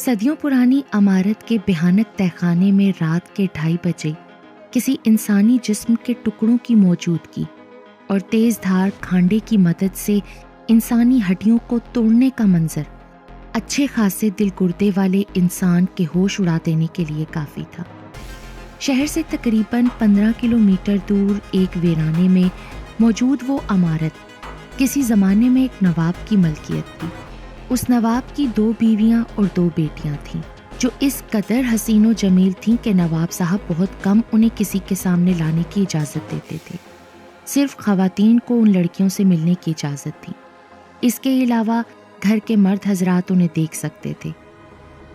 صدیوں پرانی عمارت کے بھیانک تہخانے میں رات کے 2:30 کسی انسانی جسم کے ٹکڑوں کی موجودگی اور تیز دھار کھانڈے کی مدد سے انسانی ہڈیوں کو توڑنے کا منظر اچھے خاصے دل گردے والے انسان کے ہوش اڑا دینے کے لیے کافی تھا۔ شہر سے تقریباً 15 کلومیٹر دور ایک ویرانے میں موجود وہ عمارت کسی زمانے میں ایک نواب کی ملکیت تھی۔ اس نواب کی 2 بیویاں اور 2 بیٹیاں تھیں جو اس قدر حسین و جمیل تھیں کہ نواب صاحب بہت کم انہیں کسی کے سامنے لانے کی اجازت دیتے تھے۔ صرف خواتین کو ان لڑکیوں سے ملنے کی اجازت تھی۔ اس کے علاوہ گھر کے مرد حضرات انہیں دیکھ سکتے تھے۔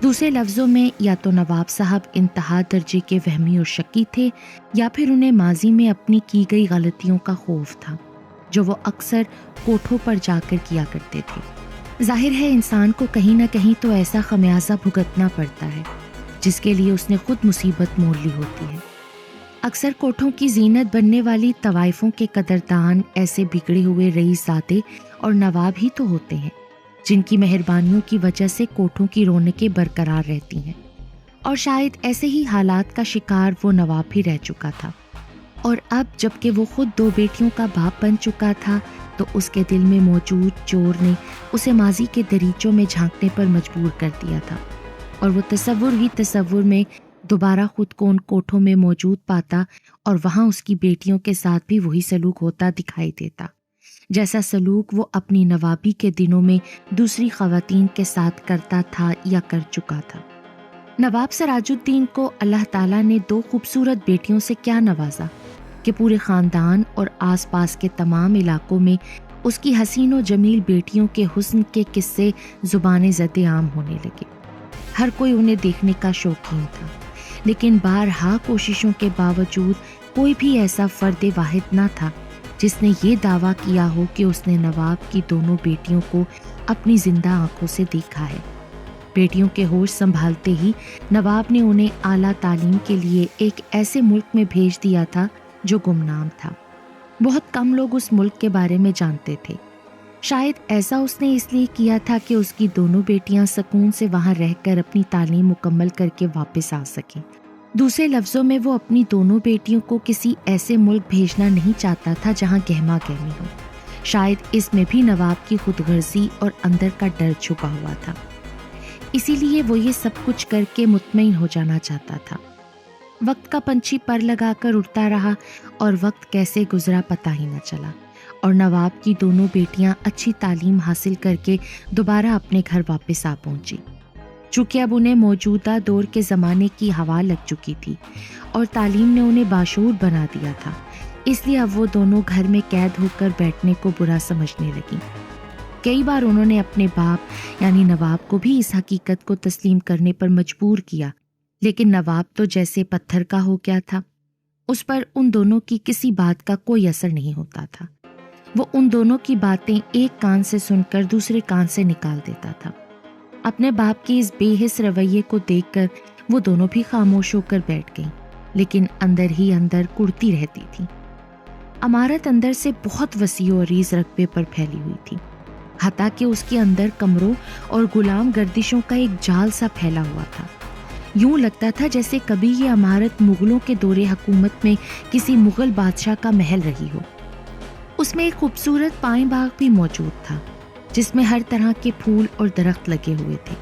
دوسرے لفظوں میں یا تو نواب صاحب انتہا درجے کے وہمی اور شکی تھے یا پھر انہیں ماضی میں اپنی کی گئی غلطیوں کا خوف تھا جو وہ اکثر کوٹھوں پر جا کر کیا کرتے تھے۔ ظاہر ہے انسان کو کہیں نہ کہیں تو ایسا خمیازہ بھگتنا پڑتا ہے جس کے لیے اس نے خود مصیبت مول لی ہوتی ہے۔ اکثر کوٹھوں کی زینت بننے والی طوائفوں کے قدردان ایسے بگڑے ہوئے رئیس زادے اور نواب ہی تو ہوتے ہیں جن کی مہربانیوں کی وجہ سے کوٹھوں کی رونقیں برقرار رہتی ہیں، اور شاید ایسے ہی حالات کا شکار وہ نواب بھی رہ چکا تھا۔ اور اب جب کہ وہ خود 2 بیٹیوں کا باپ بن چکا تھا تو اس کے دل میں موجود چور نے اسے ماضی کے دریچوں میں جھانکنے پر مجبور کر دیا تھا، اور وہ تصور ہی تصور میں دوبارہ خود کو ان کوٹھوں میں موجود پاتا اور وہاں اس کی بیٹیوں کے ساتھ بھی وہی سلوک ہوتا دکھائی دیتا جیسا سلوک وہ اپنی نوابی کے دنوں میں دوسری خواتین کے ساتھ کرتا تھا یا کر چکا تھا۔ نواب سراج الدین کو اللہ تعالیٰ نے 2 خوبصورت بیٹیوں سے کیا نوازا کہ پورے خاندان اور آس پاس کے تمام علاقوں میں اس کی حسین و جمیل بیٹیوں کے حسن کے قصے زبان زد عام ہونے لگے۔ ہر کوئی انہیں دیکھنے کا شوقین تھا، لیکن بارہا کوششوں کے باوجود کوئی بھی ایسا فرد واحد نہ تھا جس نے یہ دعویٰ کیا ہو کہ اس نے نواب کی دونوں بیٹیوں کو اپنی زندہ آنکھوں سے دیکھا ہے۔ بیٹیوں کے ہوش سنبھالتے ہی نواب نے انہیں اعلیٰ تعلیم کے لیے ایک ایسے ملک میں بھیج دیا تھا جو گمنام تھا۔ بہت کم لوگ اس ملک کے بارے میں جانتے تھے۔ شاید ایسا اس نے اس لیے کیا تھا کہ اس کی دونوں بیٹیاں سکون سے وہاں رہ کر اپنی تعلیم مکمل کر کے واپس آ سکیں۔ دوسرے لفظوں میں وہ اپنی دونوں بیٹیوں کو کسی ایسے ملک بھیجنا نہیں چاہتا تھا جہاں گہما گہمی ہو۔ شاید اس میں بھی نواب کی خود غرضی اور اندر کا ڈر چھپا ہوا تھا، اسی لیے وہ یہ سب کچھ کر کے مطمئن ہو جانا چاہتا تھا۔ وقت کا پنچھی پر لگا کر اڑتا رہا اور وقت کیسے گزرا پتہ ہی نہ چلا، اور نواب کی دونوں بیٹیاں اچھی تعلیم حاصل کر کے دوبارہ اپنے گھر واپس آ پہنچی۔ چونکہ اب انہیں موجودہ دور کے زمانے کی ہوا لگ چکی تھی اور تعلیم نے انہیں باشعور بنا دیا تھا، اس لیے اب وہ دونوں گھر میں قید ہو کر بیٹھنے کو برا سمجھنے لگیں۔ کئی بار انہوں نے اپنے باپ یعنی نواب کو بھی اس حقیقت کو تسلیم کرنے پر مجبور کیا، لیکن نواب تو جیسے پتھر کا ہو گیا تھا۔ اس پر ان دونوں کی کسی بات کا کوئی اثر نہیں ہوتا تھا۔ وہ ان دونوں کی باتیں ایک کان سے سن کر دوسرے کان سے نکال دیتا تھا۔ اپنے باپ کے اس بے حس رویے کو دیکھ کر وہ دونوں بھی خاموش ہو کر بیٹھ گئیں، لیکن اندر ہی اندر کڑتی رہتی تھی۔ عمارت اندر سے بہت وسیع و عریض رقبے پر پھیلی ہوئی تھی، حتیٰ کہ اس کے اندر کمروں اور غلام گردشوں کا ایک جال سا پھیلا ہوا تھا۔ یوں لگتا تھا جیسے کبھی یہ عمارت مغلوں کے دور حکومت میں کسی مغل بادشاہ کا محل رہی ہو۔ اس میں ایک خوبصورت پائیں باغ بھی موجود تھا جس میں ہر طرح کے پھول اور درخت لگے ہوئے تھے۔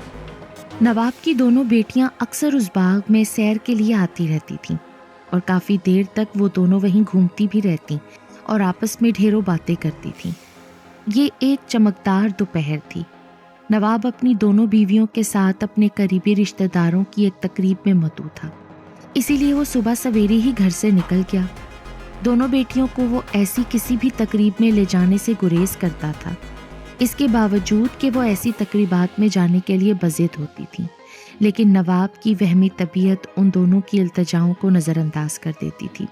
نواب کی دونوں بیٹیاں اکثر اس باغ میں سیر کے لیے آتی رہتی تھیں اور کافی دیر تک وہ دونوں وہیں گھومتی بھی رہتیں اور آپس میں ڈھیروں باتیں کرتی تھیں۔ یہ ایک چمکدار دوپہر تھی۔ نواب اپنی دونوں بیویوں کے ساتھ اپنے قریبی رشتہ داروں کی ایک تقریب میں مدعو تھا، اسی لیے وہ صبح سویرے ہی گھر سے نکل گیا۔ دونوں بیٹیوں کو وہ ایسی کسی بھی تقریب میں لے جانے سے گریز کرتا تھا، اس کے باوجود کہ وہ ایسی تقریبات میں جانے کے لیے بضد ہوتی تھیں، لیکن نواب کی وہمی طبیعت ان دونوں کی التجاؤں کو نظر انداز کر دیتی تھی۔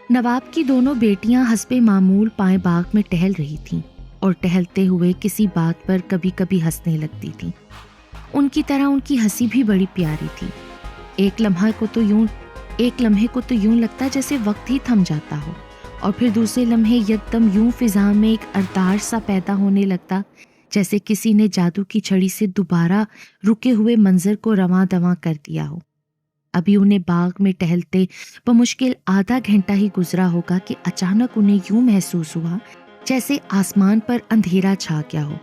نواب کی دونوں بیٹیاں حسب معمول پائیں باغ میں ٹہل رہی تھیں اور ٹہلتے ہوئے کسی بات پر کبھی کبھی ہنسنے لگتی تھیں۔ ان کی طرح ان کی ہنسی بھی بڑی پیاری تھی۔ ایک لمحے کو تو یوں لگتا جیسے وقت ہی تھم جاتا ہو، اور پھر دوسرے لمحے یکدم یوں فضا میں ایک ارتعاش سا پیدا ہونے لگتا جیسے کسی نے جادو کی چھڑی سے دوبارہ رکے ہوئے منظر کو رواں دواں کر دیا ہو۔ ابھی انہیں باغ میں ٹہلتے بمشکل آدھا گھنٹہ ہی گزرا ہوگا کہ اچانک انہیں یوں محسوس ہوا جیسے آسمان پر اندھیرا چھا گیا ہو،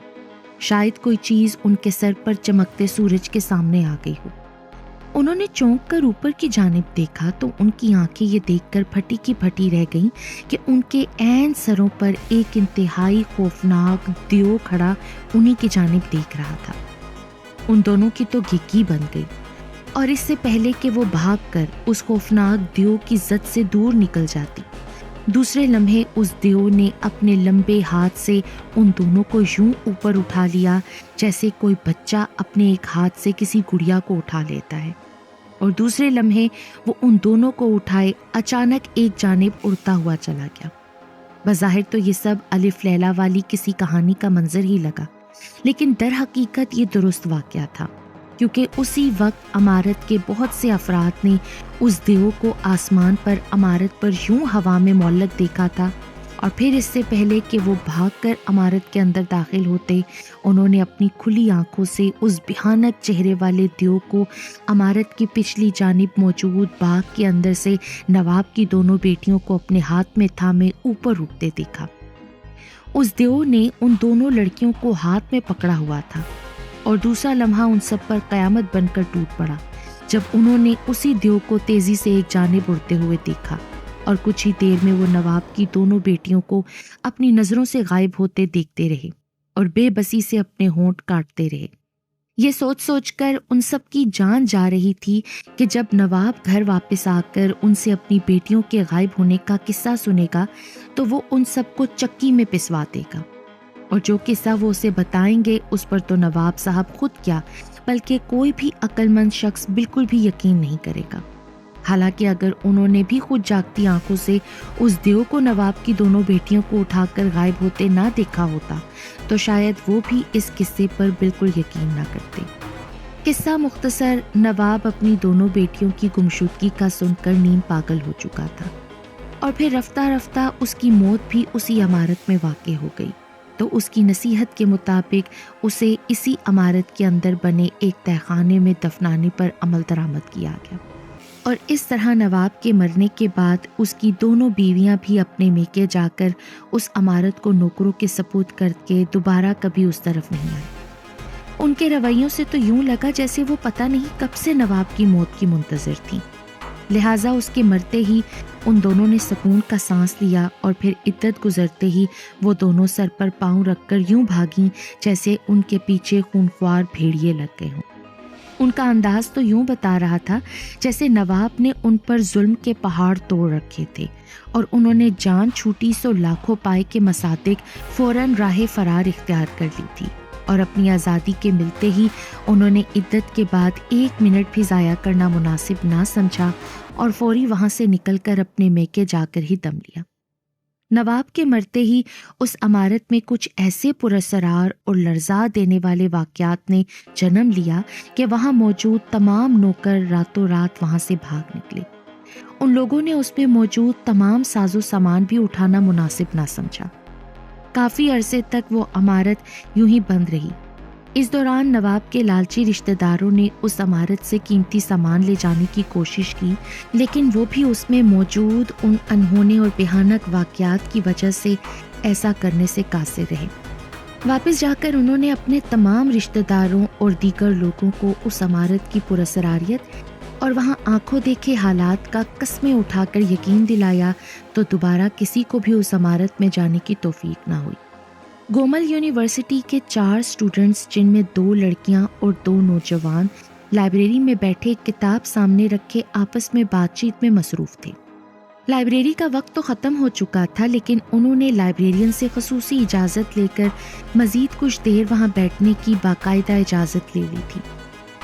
شاید کوئی چیز ان کے سر پر چمکتے سورج کے سامنے آ گئی ہو۔ انہوں نے چونک کر اوپر کی جانب دیکھا تو ان کی آنکھیں یہ دیکھ کر پھٹی کی پھٹی رہ گئیں کہ ان کے عین سروں پر ایک انتہائی خوفناک دیو کھڑا انہی کی جانب دیکھ رہا تھا۔ ان دونوں کی تو گھگی بن گئی، اور اس سے پہلے کہ وہ بھاگ کر اس خوفناک دیو کی زد سے دور نکل جاتی، دوسرے لمحے اس دیو نے اپنے لمبے ہاتھ سے ان دونوں کو یوں اوپر اٹھا لیا جیسے کوئی بچہ اپنے ایک ہاتھ سے کسی گڑیا کو اٹھا لیتا ہے، اور دوسرے لمحے وہ ان دونوں کو اٹھائے اچانک ایک جانب اڑتا ہوا چلا گیا۔ بظاہر تو یہ سب الف لیلا والی کسی کہانی کا منظر ہی لگا، لیکن در حقیقت یہ درست واقعہ تھا، کیونکہ اسی وقت عمارت کے بہت سے افراد نے اس دیو کو آسمان پر عمارت پر یوں ہوا میں معلق دیکھا تھا، اور پھر اس سے پہلے کہ وہ بھاگ کر عمارت کے اندر داخل ہوتے، انہوں نے اپنی کھلی آنکھوں سے اس بھیانک چہرے والے دیو کو عمارت کی پچھلی جانب موجود باغ کے اندر سے نواب کی دونوں بیٹیوں کو اپنے ہاتھ میں تھامے اوپر اٹھتے دیکھا۔ اس دیو نے ان دونوں لڑکیوں کو ہاتھ میں پکڑا ہوا تھا، اور دوسرا لمحہ ان سب پر قیامت بن کر ٹوٹ پڑا جب انہوں نے اسی دیو کو تیزی سے ایک جانب اڑتے ہوئے دیکھا، اور کچھ ہی دیر میں وہ نواب کی دونوں بیٹیوں کو اپنی نظروں سے غائب ہوتے دیکھتے رہے اور بے بسی سے اپنے ہونٹ کاٹتے رہے۔ یہ سوچ سوچ کر ان سب کی جان جا رہی تھی کہ جب نواب گھر واپس آ کر ان سے اپنی بیٹیوں کے غائب ہونے کا قصہ سنے گا تو وہ ان سب کو چکی میں پسوا دے گا، اور جو قصہ وہ اسے بتائیں گے اس پر تو نواب صاحب خود کیا بلکہ کوئی بھی عقل مند شخص بالکل بھی یقین نہیں کرے گا۔ حالانکہ اگر انہوں نے بھی خود جاگتی آنکھوں سے اس دیو کو نواب کی دونوں بیٹیوں کو اٹھا کر غائب ہوتے نہ دیکھا ہوتا تو شاید وہ بھی اس قصے پر بالکل یقین نہ کرتے۔ قصہ مختصر، نواب اپنی دونوں بیٹیوں کی گمشدگی کا سن کر نیم پاگل ہو چکا تھا، اور پھر رفتہ رفتہ اس کی موت بھی اسی عمارت میں واقع ہو گئی، تو اس کی نصیحت کے مطابق اسے اسی عمارت کے اندر بنے ایک تہہ خانے میں دفنانے پر عمل درآمد کیا گیا، اور اس طرح نواب کے مرنے کے بعد اس کی دونوں بیویاں بھی اپنے میکے جا کر اس عمارت کو نوکروں کے سپرد کر کے دوبارہ کبھی اس طرف نہیں آئے۔ ان کے رویوں سے تو یوں لگا جیسے وہ پتہ نہیں کب سے نواب کی موت کی منتظر تھیں، لہٰذا اس کے مرتے ہی ان دونوں نے سکون کا سانس لیا، اور پھر عدت گزرتے ہی وہ دونوں سر پر پاؤں رکھ کر یوں بھاگیں جیسے ان کے پیچھے خونخوار بھیڑیے لگ گئے ہوں۔ ان کا انداز تو یوں بتا رہا تھا جیسے نواب نے ان پر ظلم کے پہاڑ توڑ رکھے تھے، اور انہوں نے جان چھوٹی سو لاکھوں پائے کے مصادق فوراً راہ فرار اختیار کر لی تھی، اور اپنی آزادی کے ملتے ہی انہوں نے عدت کے بعد ایک منٹ بھی ضائع کرنا مناسب نہ سمجھا، اور فوری وہاں سے نکل کر اپنے میکے جا کر ہی دم لیا۔ نواب کے مرتے ہی اس عمارت میں کچھ ایسے پراسرار اور لرزا دینے والے واقعات نے جنم لیا کہ وہاں موجود تمام نوکر راتوں رات وہاں سے بھاگ نکلے۔ ان لوگوں نے اس میں موجود تمام ساز و سامان بھی اٹھانا مناسب نہ سمجھا۔ کافی عرصے تک وہ عمارت یوں ہی بند رہی۔ اس دوران نواب کے لالچی رشتہ داروں نے اس عمارت سے قیمتی سامان لے جانے کی کوشش کی، لیکن وہ بھی اس میں موجود ان انہونے اور بھیانک واقعات کی وجہ سے ایسا کرنے سے قاصر رہے۔ واپس جا کر انہوں نے اپنے تمام رشتہ داروں اور دیگر لوگوں کو اس عمارت کی پراسراریت اور وہاں آنکھوں دیکھے حالات کا قسمیں اٹھا کر یقین دلایا، تو دوبارہ کسی کو بھی اس عمارت میں جانے کی توفیق نہ ہوئی۔ گومل یونیورسٹی کے 4 اسٹوڈنٹس، جن میں 2 لڑکیاں اور 2 نوجوان، لائبریری میں بیٹھے کتاب سامنے رکھے آپس میں بات چیت میں مصروف تھے۔ لائبریری کا وقت تو ختم ہو چکا تھا، لیکن انہوں نے لائبریرین سے خصوصی اجازت لے کر مزید کچھ دیر وہاں بیٹھنے کی باقاعدہ اجازت لے لی تھی۔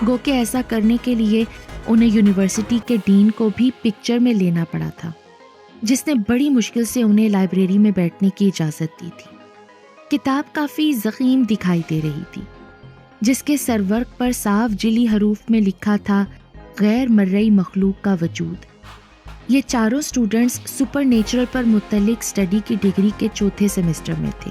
گو کہ ایسا کرنے کے لیے انہیں یونیورسٹی کے ڈین کو بھی پکچر میں لینا پڑا تھا، جس نے بڑی مشکل سے انہیں لائبریری میں بیٹھنے کی اجازت دی تھی۔ کتاب کافی ضخیم دکھائی دے رہی تھی، جس کے سرورق پر صاف جلی حروف میں لکھا تھا غیر مرئی مخلوق کا وجود۔ یہ چاروں اسٹوڈنٹس سپر نیچرل پر متعلق اسٹڈی کی ڈگری کے 4تھے سیمسٹر میں تھے۔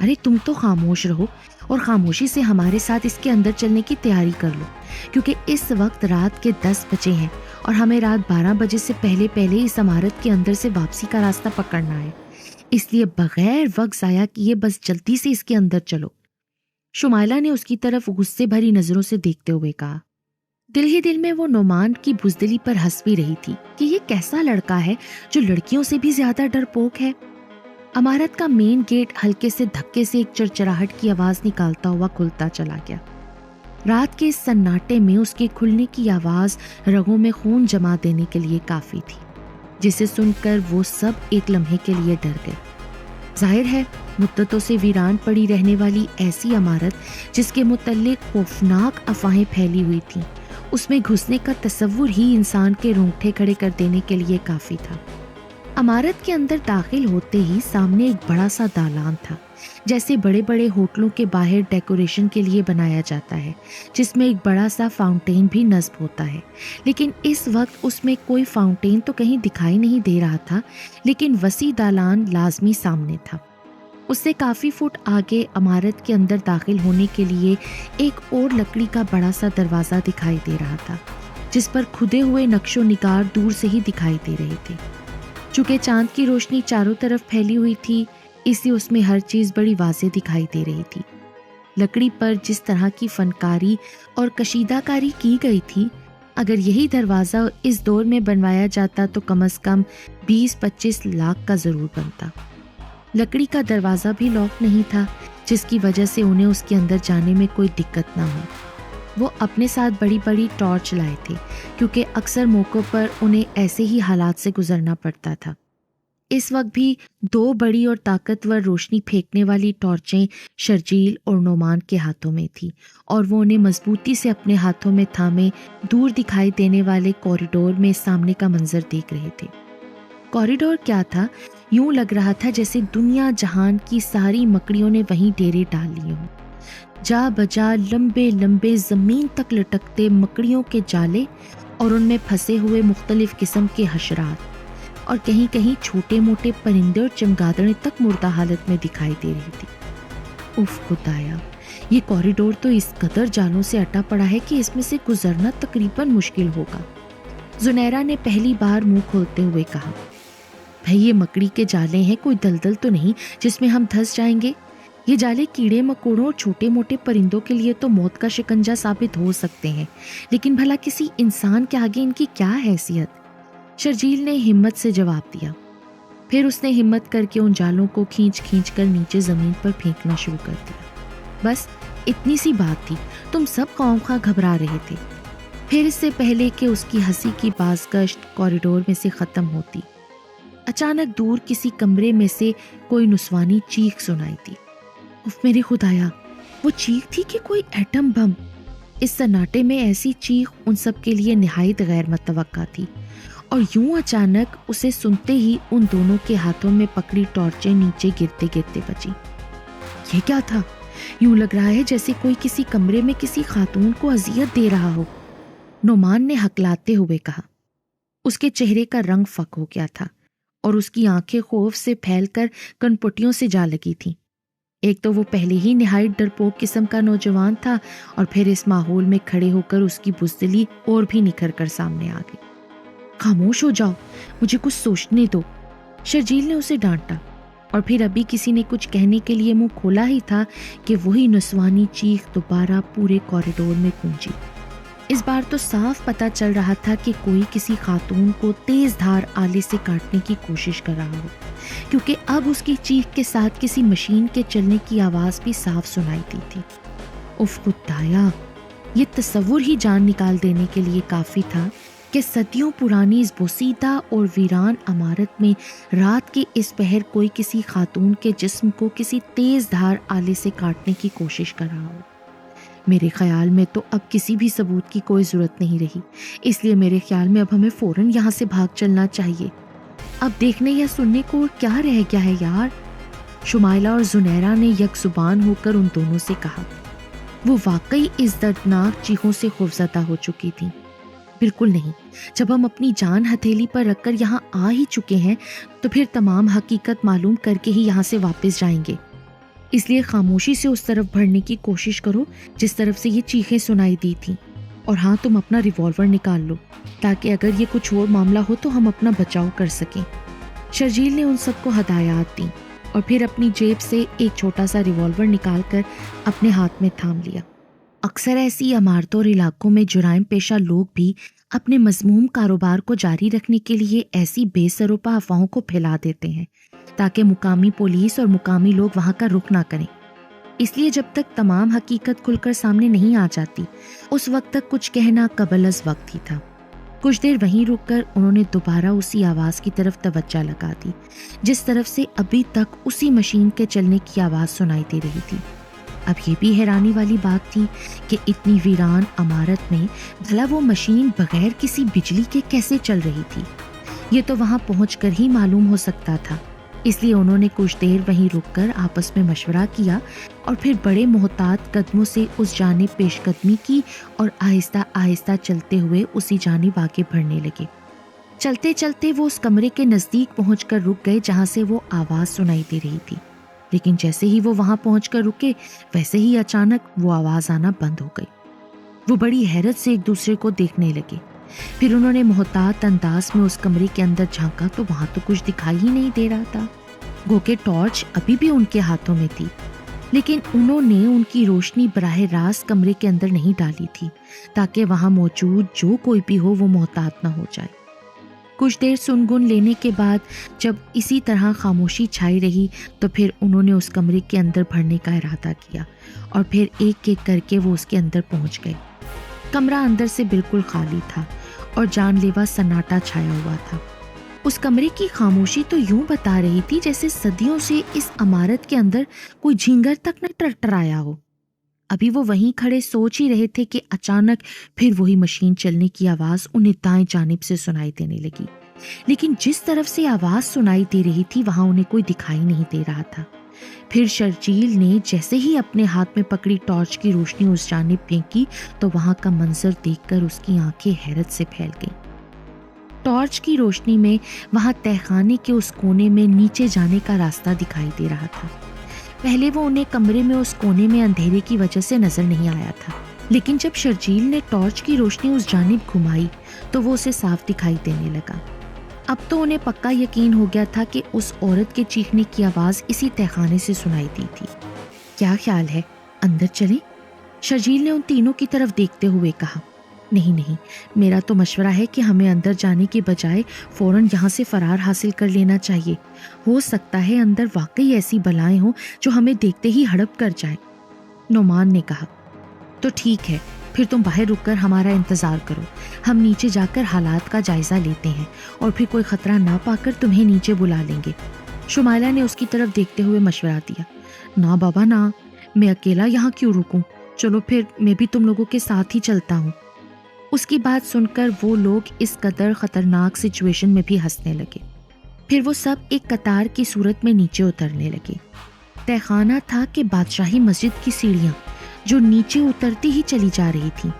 ارے تم تو خاموش رہو اور خاموشی سے ہمارے ساتھ اس کے اندر چلنے کی تیاری کر لو، کیونکہ اس وقت رات کے 10 بجے ہیں اور ہمیں رات 12 بجے سے پہلے اس عمارت کے اندر سے واپسی کا راستہ پکڑنا ہے، اس لیے بغیر وقت ضائع کیے بس جلدی سے اس کے اندر چلو۔ شمائلہ نے اس کی طرف غصے بھری نظروں سے دیکھتے ہوئے کہا۔ دل ہی دل میں وہ نعمان کی بزدلی پر ہنس بھی رہی تھی کہ یہ کیسا لڑکا ہے جو لڑکیوں سے بھی زیادہ ڈرپوک ہے۔ عمارت کا مین گیٹ ہلکے سے دھکے سے ایک چرچراہٹ کی آواز نکالتا ہوا کھلتا چلا گیا۔ رات کے اس سناٹے میں اس کے کھلنے کی آواز رگوں میں خون جما دینے کے لیے کافی تھی، جسے سن کر وہ سب ایک لمحے کے لیے ڈر گئے۔ ظاہر ہے مدتوں سے ویران پڑی رہنے والی ایسی عمارت جس کے متعلق خوفناک افواہیں پھیلی ہوئی تھیں، اس میں گھسنے کا تصور ہی انسان کے رونگٹے کھڑے کر دینے کے لیے کافی تھا۔ عمارت کے اندر داخل ہوتے ہی سامنے ایک بڑا سا دالان تھا، جیسے بڑے بڑے ہوٹلوں کے باہر ڈیکوریشن کے لیے بنایا جاتا ہے، جس میں ایک بڑا سا فاؤنٹین بھی نصب ہوتا ہے، لیکن اس وقت اس میں کوئی فاؤنٹین تو کہیں دکھائی نہیں دے رہا تھا، لیکن وسیع دالان لازمی سامنے تھا۔ اس سے کافی فٹ آگے عمارت کے اندر داخل ہونے کے لیے ایک اور لکڑی کا بڑا سا دروازہ دکھائی دے رہا تھا، جس پر کھدے ہوئے نقش و نگار دور سے ہی دکھائی دے رہے تھے۔ چونکہ چاند کی روشنی چاروں طرف پھیلی ہوئی تھی، اس لیے اس میں ہر چیز بڑی واضح دکھائی دے رہی تھی۔ لکڑی پر جس طرح کی فنکاری اور کشیدہ کاری کی گئی تھی، اگر یہی دروازہ اس دور میں بنوایا جاتا تو کم از کم 20-25 لاکھ کا ضرور بنتا۔ لکڑی کا دروازہ بھی لاک نہیں تھا، جس کی وجہ سے انہیں اس کے اندر جانے میں کوئی دقت نہ ہو۔ وہ اپنے ساتھ بڑی بڑی ٹارچ لائے تھے، کیونکہ اکثر موقعوں پر انہیں ایسے ہی حالات سے گزرنا پڑتا تھا۔ اس وقت بھی 2 بڑی اور طاقتور روشنی پھینکنے والی ٹارچیں شرجیل اور نعمان کے ہاتھوں میں تھی، اور وہ انہیں مضبوطی سے اپنے ہاتھوں میں تھامے دور دکھائی دینے والے کوریڈور میں سامنے کا منظر دیکھ رہے تھے۔ کوریڈور کیا تھا، یوں لگ رہا تھا جیسے دنیا جہان کی ساری مکڑیوں نے وہیں ڈیرے ڈال لیے ہوں۔ جا بجا لمبے لمبے زمین تک لٹکتے مکڑیوں کے جالے اور ان میں پھنسے ہوئے مختلف قسم کے حشرات، اور کہیں کہیں چھوٹے موٹے پرندے اور چمگادڑیں تک مردہ حالت میں دکھائی دے رہی تھی۔ اف خدایا، یہ کوریڈور تو اس قدر جالوں سے اٹا پڑا ہے کہ اس میں سے گزرنا تقریباً مشکل ہوگا۔ زنیرہ نے پہلی بار منہ کھولتے ہوئے کہا، بھئی یہ مکڑی کے جالے ہیں، کوئی دلدل تو نہیں جس میں ہم دھس جائیں گے؟ یہ جالے کیڑے مکوڑوں اور چھوٹے موٹے پرندوں کے لیے تو موت کا شکنجہ ثابت ہو سکتے ہیں، لیکن بھلا کسی انسان کے آگے ان کی کیا حیثیت؟ شرجیل نے ہمت سے جواب دیا۔ پھر اس نے ہمت کر کے ان جالوں کو کھینچ کھینچ کر نیچے زمین پر پھینکنا شروع کر دیا۔ بس اتنی سی بات تھی، تم سب خواہ خواہ گھبرا رہے تھے۔ پھر اس سے پہلے کہ اس کی ہنسی کی بازگشت کوریڈور میں سے ختم ہوتی، اچانک دور کسی کمرے میں سے کوئی نسوانی چیخ سنائی دی۔ اف میرے خدایا، وہ چیخ تھی کہ کوئی ایٹم بم؟ اس سناٹے میں ایسی چیخ ان سب کے لیے نہایت غیر متوقع تھی، اور یوں اچانک اسے سنتے ہی ان دونوں کے ہاتھوں میں پکڑی ٹارچیں نیچے گرتے گرتے بچی۔ یہ کیا تھا؟ یوں لگ رہا ہے جیسے کوئی کسی کمرے میں کسی خاتون کو اذیت دے رہا ہو، نعمان نے ہکلاتے ہوئے کہا۔ اس کے چہرے کا رنگ فک ہو گیا تھا، اور اس کی آنکھیں خوف سے پھیل کر کنپٹیوں سے جا لگی تھیں۔ ایک تو وہ پہلے ہی نہایت ڈرپوک قسم کا نوجوان تھا، اور پھر اس ماحول میں کھڑے ہو کر اس کی بزدلی اور بھی نکھر کر سامنے آ گئی۔ خاموش ہو جاؤ، مجھے کچھ سوچنے دو، شرجیل نے اسے ڈانٹا، اور پھر ابھی کسی نے کچھ کہنے کے لیے منہ کھولا ہی تھا کہ وہی نسوانی چیخ دوبارہ پورے کوریڈور میں گونجی۔ اس بار تو صاف پتہ چل رہا تھا کہ کوئی کسی خاتون کو تیز دھار آلے سے کاٹنے کی کوشش کر رہا ہو، کیونکہ اب اس کی چیخ کے ساتھ کسی مشین کے چلنے کی آواز بھی صاف سنائی دی تھی۔ اف خدایا، یہ تصور ہی جان نکال دینے کے لیے کافی تھا کہ صدیوں پرانی اس بوسیدہ اور ویران عمارت میں رات کے اس پہر کوئی کسی خاتون کے جسم کو کسی تیز دھار آلے سے کاٹنے کی کوشش کر رہا ہو۔ میرے خیال میں تو اب کسی بھی ثبوت کی کوئی ضرورت نہیں رہی، اس لیے میرے خیال میں اب ہمیں فوراً یہاں سے بھاگ چلنا چاہیے۔ اب دیکھنے یا سننے کو اور کیا رہ گیا ہے یار؟ شمائلہ اور زنیرہ نے یک زبان ہو کر ان دونوں سے کہا۔ وہ واقعی اس دردناک چیخوں سے خوفزدہ ہو چکی تھیں۔ بالکل نہیں، جب ہم اپنی جان ہتھیلی پر رکھ کر یہاں آ ہی چکے ہیں تو پھر تمام حقیقت معلوم کر کے ہی یہاں سے واپس جائیں گے۔ اس لیے خاموشی سے اس طرف بڑھنے کی کوشش کرو جس طرف سے یہ چیخیں سنائی دی تھیں، اور ہاں تم اپنا ریوالور نکال لو تاکہ اگر یہ کچھ اور معاملہ ہو تو ہم اپنا بچاؤ کر سکیں۔ شرجیل نے ان سب کو ہدایات دیں اور پھر اپنی جیب سے ایک چھوٹا سا ریوالور نکال کر اپنے ہاتھ میں تھام لیا۔ اکثر ایسی عمارتوں اور علاقوں میں جرائم پیشہ لوگ بھی اپنے مذموم کاروبار کو جاری رکھنے کے لیے ایسی بے سروپا افواہوں کو پھیلا دیتے ہیں تاکہ مقامی پولیس اور مقامی لوگ وہاں کا رخ نہ کریں۔ اس لیے جب تک تمام حقیقت کھل کر سامنے نہیں آ جاتی اس وقت تک کچھ کہنا قبل از وقت ہی تھا۔ کچھ دیر وہیں رک کر انہوں نے دوبارہ اسی آواز کی طرف توجہ لگا دی جس طرف سے ابھی تک اسی مشین کے چلنے کی آواز سنائی دے رہی تھی۔ اب یہ بھی حیرانی والی بات تھی کہ اتنی ویران عمارت میں بھلا وہ مشین بغیر کسی بجلی کے کیسے چل رہی تھی؟ یہ تو وہاں پہنچ کر ہی معلوم ہو سکتا تھا۔ اس لیے انہوں نے کچھ دیر وہیں رک کر آپس میں مشورہ کیا اور پھر بڑے محتاط قدموں سے اس جانب پیش قدمی کی اور آہستہ آہستہ چلتے ہوئے اسی جانب آگے بڑھنے لگے۔ چلتے چلتے وہ اس کمرے کے نزدیک پہنچ کر رک گئے جہاں سے وہ آواز سنائی دے رہی تھی، لیکن جیسے ہی وہ وہاں پہنچ کر رکے ویسے ہی اچانک وہ آواز آنا بند ہو گئی۔ وہ بڑی حیرت سے ایک دوسرے کو دیکھنے لگے۔ پھر انہوں نے محتاط انداز میں اس کمرے کے اندر جھانکا تو وہاں تو کچھ دکھائی ہی نہیں دے رہا تھا، گو کہ ٹارچ ابھی بھی ان کے ہاتھوں میں تھی، لیکن انہوں نے ان کی روشنی براہ راست کمرے کے اندر نہیں ڈالی تھی تاکہ وہاں موجود جو کوئی بھی ہو وہ محتاط نہ ہو جائے۔ کچھ دیر سنگن لینے کے بعد جب اسی طرح خاموشی چھائی رہی تو پھر انہوں نے اس کمرے کے اندر بڑھنے کا ارادہ کیا اور پھر ایک ایک کر کے وہ اس کے اندر پہنچ گئے۔ کمرہ اندر سے بالکل خالی تھا اور جان لیوا سناٹا چھایا ہوا تھا۔ اس کمرے کی خاموشی تو یوں بتا رہی تھی جیسے صدیوں سے اس عمارت کے اندر کوئی جھینگر تک نہ ٹرٹرایا ہو۔ ابھی وہ وہیں کھڑے سوچ ہی رہے تھے کہ اچانک پھر وہی مشین چلنے کی آواز انہیں دائیں جانب سے سنائی دینے لگی، لیکن جس طرف سے آواز سنائی دے رہی تھی وہاں انہیں کوئی دکھائی نہیں دے رہا تھا۔ پھر شرجیل نے جیسے ہی اپنے ہاتھ میں پکڑی ٹارچ کی روشنی اس جانب پھینکی تو وہاں کا منظر دیکھ کر اس کی آنکھیں حیرت سے پھیل گئیں۔ ٹارچ کی روشنی میں وہاں تہخانے کے اس کونے میں نیچے جانے کا راستہ دکھائی دے رہا تھا۔ پہلے وہ انہیں کمرے میں اس کونے میں اندھیرے کی وجہ سے نظر نہیں آیا تھا، لیکن جب شرجیل نے ٹارچ کی روشنی اس جانب گھمائی تو وہ اسے صاف دکھائی دینے لگا۔ اب تو انہیں پکا یقین ہو گیا تھا کہ اس عورت کے چیخنے کی آواز اسی تہخانے سے سنائی دی تھی۔ کیا خیال ہے، اندر چلیں؟ شرجیل نے ان تینوں کی طرف دیکھتے ہوئے کہا۔ نہیں، میرا تو مشورہ ہے کہ ہمیں اندر جانے کے بجائے فوراً یہاں سے فرار حاصل کر لینا چاہیے۔ ہو سکتا ہے اندر واقعی ایسی بلائیں ہوں جو ہمیں دیکھتے ہی ہڑپ کر جائیں۔ نعمان نے کہا۔ تو ٹھیک ہے، پھر تم باہر رک کر ہمارا انتظار کرو، ہم نیچے جا کر حالات کا جائزہ لیتے ہیں اور پھر کوئی خطرہ نہ پا کر تمہیں نیچے بلا لیں گے۔ شمائلہ نے اس کی طرف دیکھتے ہوئے مشورہ دیا۔ نہ بابا نہ، میں اکیلا یہاں کیوں رکوں، چلو پھر میں بھی تم لوگوں کے ساتھ ہی چلتا ہوں۔ اس کی بات سن کر وہ لوگ اس قدر خطرناک سچویشن میں بھی ہنسنے لگے۔ پھر وہ سب ایک قطار کی صورت میں نیچے اترنے لگے۔ تہخانہ تھا کہ بادشاہی مسجد کی سیڑھیاں جو نیچے اترتی ہی چلی جا رہی تھیں،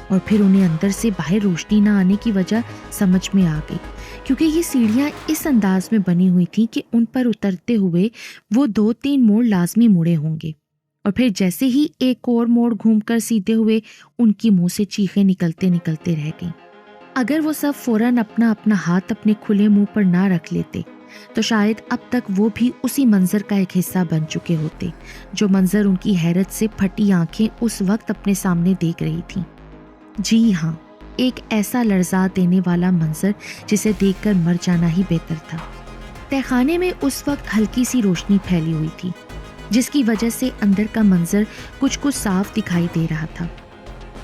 اور پھر انہیں اندر سے باہر روشنی نہ آنے کی وجہ سمجھ میں آ گئی، کیونکہ یہ سیڑھیاں اس انداز میں بنی ہوئی تھیں کہ ان پر اترتے ہوئے وہ 2-3 موڑ لازمی مڑے ہوں گے، اور پھر جیسے ہی ایک اور موڑ گھوم کر سیدھے ہوئے ان کی منہ سے چیخیں نکلتے نکلتے رہ گئیں۔ اگر وہ سب فوراً اپنا ہاتھ اپنے کھلے منہ پر نہ رکھ لیتے تو شاید اب تک وہ بھی اسی منظر کا ایک حصہ بن چکے ہوتے، جو منظر ان کی حیرت سے پھٹی آنکھیں اس وقت اپنے سامنے دیکھ رہی تھیں۔ جی ہاں، ایک ایسا لرزا دینے والا منظر جسے دیکھ کر مر جانا ہی بہتر تھا۔ تہخانے میں اس وقت ہلکی سی روشنی پھیلی ہوئی تھی جس کی وجہ سے اندر کا منظر کچھ صاف دکھائی دے رہا تھا۔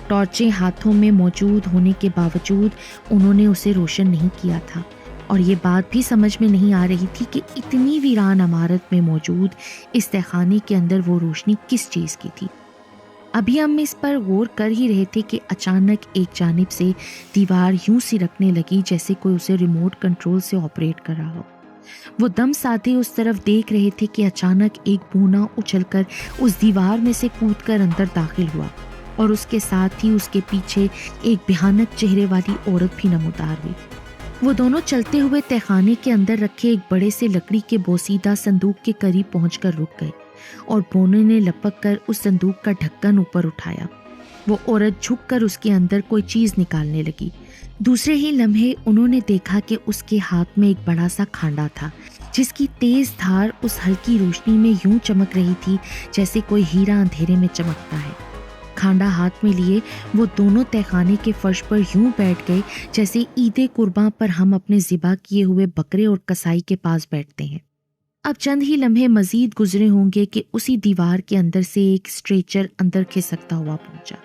ٹارچیں ہاتھوں میں موجود ہونے کے باوجود انہوں نے اسے روشن نہیں کیا تھا، اور یہ بات بھی سمجھ میں نہیں آ رہی تھی کہ اتنی ویران عمارت میں موجود اس تہخانے کے اندر وہ روشنی کس چیز کی تھی۔ ابھی ہم اس پر غور کر ہی رہے تھے کہ اچانک ایک جانب سے دیوار یوں سرکنے لگی جیسے کوئی اسے ریموٹ کنٹرول سے آپریٹ کر رہا ہو۔ وہ دم ساتھے اس طرف دیکھ رہے تھے کہ اچانک ایک بونا اچھل کر اس دیوار میں سے کود کر اندر داخل ہوا، اور اس کے ساتھ ہی اس کے پیچھے ایک بھیانک چہرے والی عورت بھی نمودار ہوئی۔ وہ دونوں چلتے ہوئے تہخانے کے اندر رکھے ایک بڑے سے لکڑی کے بوسیدہ صندوق کے قریب پہنچ کر رک گئے، اور بونے نے لپک کر اس صندوق کا ڈھکن اوپر اٹھایا۔ وہ عورت جھک کر اس کے اندر کوئی چیز نکالنے لگی۔ دوسرے ہی لمحے انہوں نے دیکھا کہ اس کے ہاتھ میں ایک بڑا سا کھانڈا تھا، جس کی تیز دھار اس ہلکی روشنی میں یوں چمک رہی تھی جیسے کوئی ہیرا اندھیرے میں چمکتا ہے۔ کھانڈا ہاتھ میں لیے وہ دونوں تہخانے کے فرش پر یوں بیٹھ گئے جیسے عید قرباں پر ہم اپنے ذبح کیے ہوئے بکرے اور کسائی کے پاس بیٹھتے ہیں۔ اب چند ہی لمحے مزید گزرے ہوں گے کہ اسی دیوار کے اندر سے ایک اسٹریچر اندر کھسکتا ہوا پہنچا۔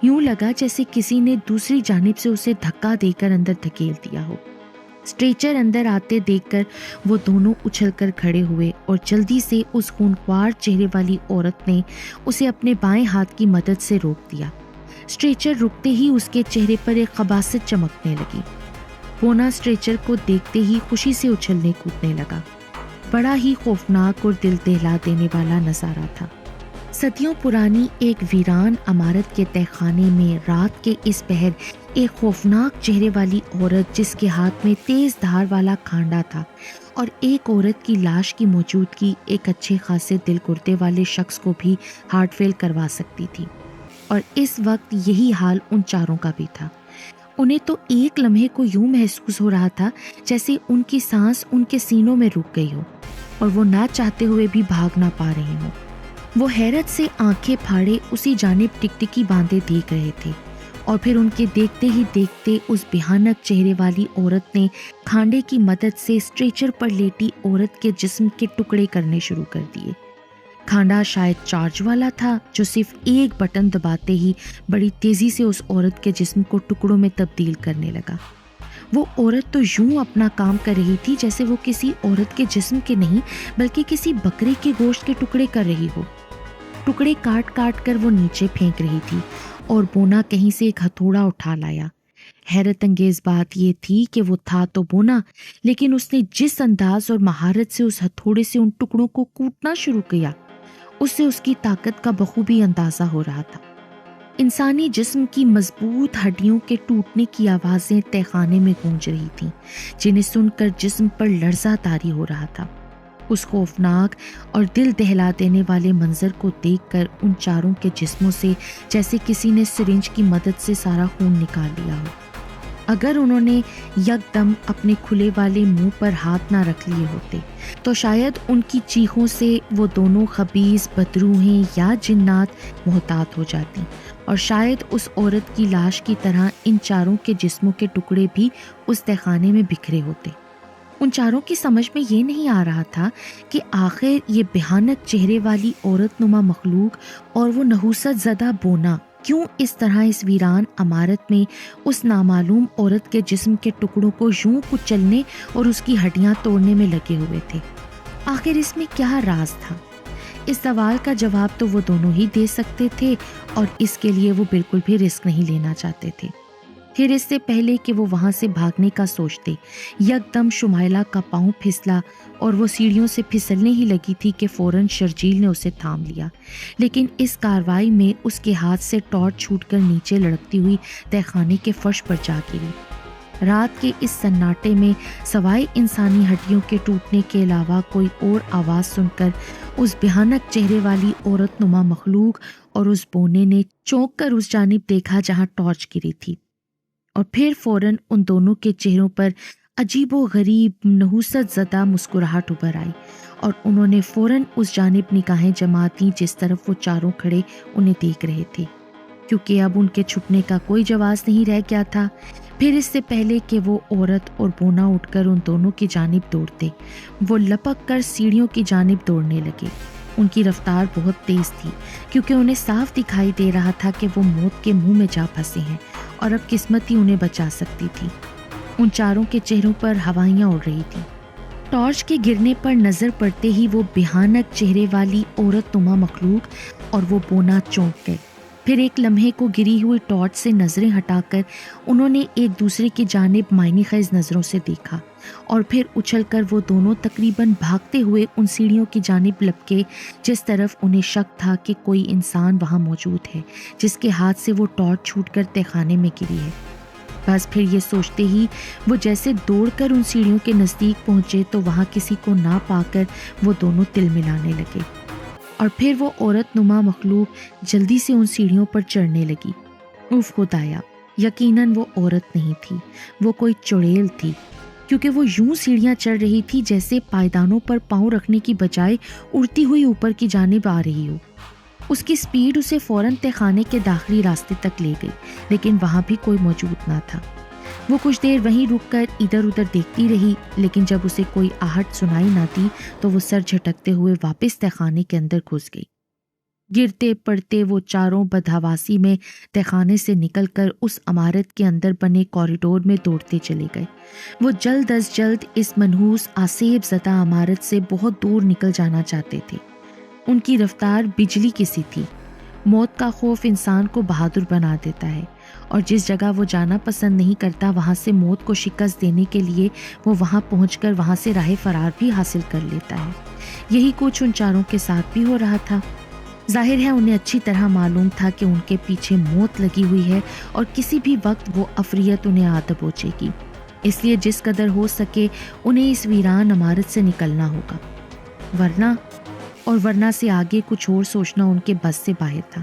یوں لگا جیسے کسی نے دوسری جانب سے اسے دھکا دے کر اندر دھکیل دیا ہو۔ اسٹریچر اندر آتے دیکھ کر وہ دونوں اچھل کر کھڑے ہوئے اور جلدی سے اس خونخوار چہرے والی عورت نے اسے اپنے بائیں ہاتھ کی مدد سے روک دیا۔ اسٹریچر رکتے ہی اس کے چہرے پر ایک خباثت چمکنے لگی۔ بونا اسٹریچر کو دیکھتے ہی خوشی سے اچھلنے کودنے لگا۔ بڑا ہی خوفناک اور دل دہلا دینے والا نظارہ تھا۔ صدیوں پرانی ایک ویران عمارت کے تہخانے میں رات کے اس پہر ایک خوفناک چہرے والی عورت جس کے ہاتھ میں تیز دھار والا کھانڈا تھا اور ایک عورت کی لاش کی موجودگی ایک اچھے خاصے دل گردے والے شخص کو بھی ہارٹ فیل کروا سکتی تھی، اور اس وقت یہی حال ان چاروں کا بھی تھا۔ انہیں تو ایک لمحے کو یوں محسوس ہو رہا تھا جیسے ان کی سانس ان کے سینوں میں رک گئی ہو اور وہ نہ چاہتے ہوئے بھی بھاگ نہ پا رہے ہوں۔ وہ حیرت سے آنکھیں پھاڑے اسی جانب ٹکٹکی باندھے دیکھ رہے تھے، اور پھر ان کے دیکھتے ہی دیکھتے اس بھیانک چہرے والی عورت نے کھانڈے کی مدد سے اسٹریچر پر لیٹی عورت کے جسم کے ٹکڑے کرنے شروع کر دیے۔ کھانڈا شاید چارج والا تھا جو صرف ایک بٹن دباتے ہی بڑی تیزی سے اس عورت کے جسم کو ٹکڑوں میں تبدیل کرنے لگا۔ وہ عورت تو یوں اپنا کام کر رہی تھی جیسے وہ کسی عورت کے جسم کے نہیں بلکہ کسی بکرے کے گوشت کے ٹکڑے کر رہی ہو۔ ٹکڑے کاٹ کاٹ کر وہ نیچے پھینک رہی تھی، اور بونا کہیں سے ایک ہتھوڑا اٹھا لایا۔ حیرت انگیز بات یہ تھی کہ وہ تھا تو بونا، لیکن اس نے جس انداز اور مہارت سے اس ہتھوڑے سے ان ٹکڑوں کو کوٹنا شروع کیا، اس سے اس کی طاقت کا بخوبی اندازہ ہو رہا تھا۔ انسانی جسم کی مضبوط ہڈیوں کے ٹوٹنے کی آوازیں تہخانے میں گونج رہی تھیں، جنہیں سن کر جسم پر لرزہ طاری ہو رہا تھا۔ اس خوفناک اور دل دہلا دینے والے منظر کو دیکھ کر ان چاروں کے جسموں سے جیسے کسی نے سرنج کی مدد سے سارا خون نکال لیا ہو۔ اگر انہوں نے یکدم اپنے کھلے والے منہ پر ہاتھ نہ رکھ لیے ہوتے تو شاید ان کی چیخوں سے وہ دونوں خبیث بدروحیں یا جنات محتاط ہو جاتی، اور شاید اس عورت کی لاش کی طرح ان چاروں کے جسموں کے ٹکڑے بھی اس تہخانے میں بکھرے ہوتے۔ ان چاروں کی سمجھ میں یہ نہیں آ رہا تھا کہ آخر یہ بھیانک چہرے والی عورت نما مخلوق اور وہ نحوست زدہ بونا کیوں اس طرح اس ویران عمارت میں اس نامعلوم عورت کے جسم کے ٹکڑوں کو یوں کچلنے اور اس کی ہڈیاں توڑنے میں لگے ہوئے تھے۔ آخر اس میں کیا راز تھا؟ اس سوال کا جواب تو وہ دونوں ہی دے سکتے تھے، اور اس کے لیے وہ بالکل بھی رسک نہیں لینا چاہتے تھے۔ پھر اس سے پہلے کہ وہ وہاں سے بھاگنے کا سوچتے، یکدم شمائلہ کا پاؤں پھسلا اور وہ سیڑھیوں سے پھسلنے ہی لگی تھی کہ فوراً شرجیل نے اسے تھام لیا، لیکن اس کارروائی میں اس کے ہاتھ سے ٹارچ چھوٹ کر نیچے لڑکتی ہوئی تہخانے کے فرش پر جا گری۔ رات کے اس سناٹے میں سوائے انسانی ہڈیوں کے ٹوٹنے کے علاوہ کوئی اور آواز سن کر اس بھیانک چہرے والی عورت نما مخلوق اور اس بونے نے چونک کر اس جانب دیکھا جہاں ٹارچ گری تھی، اور پھر فوراً ان دونوں کے چہروں پر عجیب و غریب نحوست زدہ مسکراہٹ ابھر آئی، اور انہوں نے فوراً اس جانب نگاہیں جما دیں جس طرف وہ چاروں کھڑے انہیں دیکھ رہے تھے، کیونکہ اب ان کے چھپنے کا کوئی جواز نہیں رہ گیا تھا۔ پھر اس سے پہلے کہ وہ عورت اور بونا اٹھ کر ان دونوں کی جانب دوڑتے، وہ لپک کر سیڑھیوں کی جانب دوڑنے لگے۔ ان کی رفتار بہت تیز تھی، کیونکہ انہیں صاف دکھائی دے رہا تھا کہ وہ موت کے منہ میں جا پھنسے ہیں، اور اب قسمت ہی انہیں بچا سکتی تھی۔ ان چاروں کے چہروں پر ہوائیاں اڑ رہی تھیں۔ ٹارچ کے گرنے پر نظر پڑتے ہی وہ بھیانک چہرے والی عورت نما مخلوق اور وہ بونا چونک گئے۔ پھر ایک لمحے کو گری ہوئی ٹارچ سے نظریں ہٹا کر انہوں نے ایک دوسرے کی جانب معنی خیز نظروں سے دیکھا، اور پھر اچھل کر وہ دونوں تقریباً بھاگتے ہوئے ان سیڑھیوں کی جانب لپکے جس طرف انہیں شک تھا کہ کوئی انسان وہاں موجود ہے جس کے ہاتھ سے وہ ٹارچ چھوٹ کر تہخانے میں گری ہے۔ بس پھر یہ سوچتے ہی وہ جیسے دوڑ کر ان سیڑھیوں کے نزدیک پہنچے تو وہاں کسی کو نہ پا کر وہ دونوں تل ملانے لگے، اور پھر وہ عورت نما مخلوق جلدی سے ان سیڑھیوں پر چڑھنے لگی۔ اف خدایا، یقیناً وہ عورت نہیں تھی، وہ کوئی چڑیل تھی، کیونکہ وہ یوں سیڑھیاں چڑھ رہی تھی جیسے پائیدانوں پر پاؤں رکھنے کی بجائے اڑتی ہوئی اوپر کی جانب آ رہی ہو۔ اس کی سپیڈ اسے فوراً تہ خانے کے داخلی راستے تک لے گئی، لیکن وہاں بھی کوئی موجود نہ تھا۔ وہ کچھ دیر وہیں رک کر ادھر ادھر دیکھتی رہی، لیکن جب اسے کوئی آہٹ سنائی نہ دی تو وہ سر جھٹکتے ہوئے واپس تہ خانے کے اندر گھس گئی۔ گرتے پڑتے وہ چاروں بدحواسی میں تہ خانے سے نکل کر اس عمارت کے اندر بنے کوریڈور میں دوڑتے چلے گئے۔ وہ جلد از جلد اس منحوس آسیب زدہ عمارت سے بہت دور نکل جانا چاہتے تھے۔ ان کی رفتار بجلی کی سی تھی۔ موت کا خوف انسان کو بہادر بنا دیتا ہے، اور جس جگہ وہ جانا پسند نہیں کرتا وہاں سے موت کو شکست دینے کے لیے وہ وہاں پہنچ کر وہاں سے راہ فرار بھی حاصل کر لیتا ہے۔ یہی کچھ ان چاروں کے ساتھ بھی ہو رہا تھا۔ ظاہر ہے انہیں اچھی طرح معلوم تھا کہ ان کے پیچھے موت لگی ہوئی ہے اور کسی بھی وقت وہ عفریت انہیں آ دبوچے گی، اس لیے جس قدر ہو سکے انہیں اس ویران عمارت سے نکلنا ہوگا، ورنہ سے آگے کچھ اور سوچنا ان کے بس سے باہر تھا۔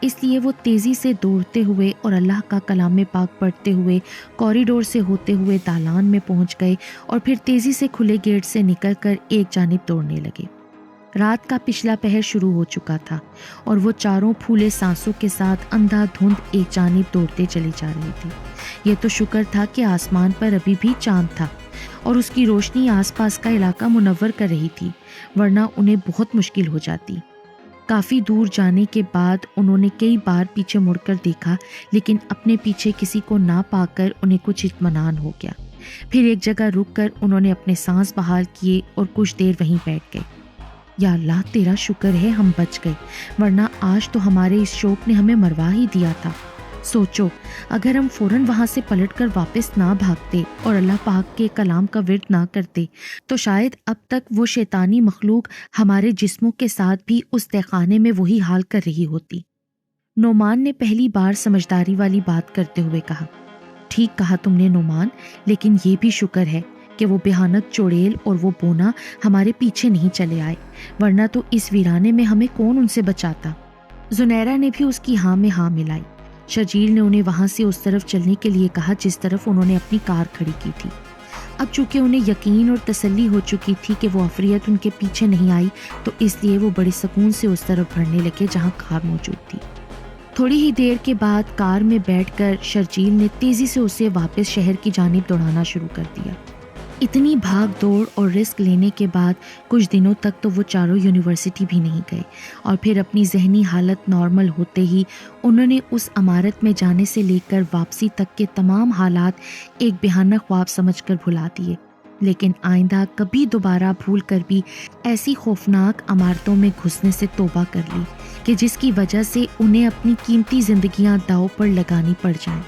اس لیے وہ تیزی سے دوڑتے ہوئے اور اللہ کا کلام پاک پڑھتے ہوئے کوریڈور سے ہوتے ہوئے دالان میں پہنچ گئے اور پھر تیزی سے کھلے گیٹ سے نکل کر ایک جانب دوڑنے لگے۔ رات کا پچھلا پہر شروع ہو چکا تھا اور وہ چاروں پھولے سانسوں کے ساتھ اندھا دھند ایک جانب دوڑتے چلی جا رہی تھی۔ یہ تو شکر تھا کہ آسمان پر ابھی بھی چاند تھا اور اس کی روشنی آس پاس کا علاقہ منور کر رہی تھی، ورنہ انہیں بہت مشکل ہو جاتی۔ کافی دور جانے کے بعد انہوں نے کئی بار پیچھے مڑ کر دیکھا، لیکن اپنے پیچھے کسی کو نہ پا کر انہیں کچھ اطمینان ہو گیا۔ پھر ایک جگہ رک کر انہوں نے اپنے سانس بحال کیے اور کچھ دیر وہیں بیٹھ گئے۔ یا اللہ تیرا شکر ہے ہم بچ گئے، ورنہ آج تو ہمارے اس شوق نے ہمیں مروا ہی دیا تھا۔ سوچو اگر ہم فوراً وہاں سے پلٹ کر واپس نہ بھاگتے اور اللہ پاک کے کلام کا ورد نہ کرتے تو شاید اب تک وہ شیطانی مخلوق ہمارے جسموں کے ساتھ بھی اس تہ خانے میں وہی حال کر رہی ہوتی۔ نعمان نے پہلی بار سمجھداری والی بات کرتے ہوئے کہا، ٹھیک کہا تم نے نعمان، لیکن یہ بھی شکر ہے کہ وہ بھیانک چڑیل اور وہ بونا ہمارے پیچھے نہیں چلے آئے، ورنہ تو اس ویرانے میں ہمیں کون ان سے بچاتا۔ زنیرہ نے بھی اس کی ہاں میں ہاں ملائی۔ شرجیل نے انہیں وہاں سے اس طرف چلنے کے لیے کہا جس طرف انہوں نے اپنی کار کھڑی کی تھی۔ اب چونکہ انہیں یقین اور تسلی ہو چکی تھی کہ وہ عفریت ان کے پیچھے نہیں آئی، تو اس لیے وہ بڑے سکون سے اس طرف بڑھنے لگے جہاں کار موجود تھی۔ تھوڑی ہی دیر کے بعد کار میں بیٹھ کر شرجیل نے تیزی سے اسے واپس شہر کی جانب دوڑانا شروع کر دیا۔ اتنی بھاگ دوڑ اور رسک لینے کے بعد کچھ دنوں تک تو وہ چاروں یونیورسٹی بھی نہیں گئے، اور پھر اپنی ذہنی حالت نارمل ہوتے ہی انہوں نے اس عمارت میں جانے سے لے کر واپسی تک کے تمام حالات ایک بھیانک خواب سمجھ کر بھلا دیے، لیکن آئندہ کبھی دوبارہ بھول کر بھی ایسی خوفناک عمارتوں میں گھسنے سے توبہ کر لی کہ جس کی وجہ سے انہیں اپنی قیمتی زندگیاں داؤ پر لگانی پڑ جائیں۔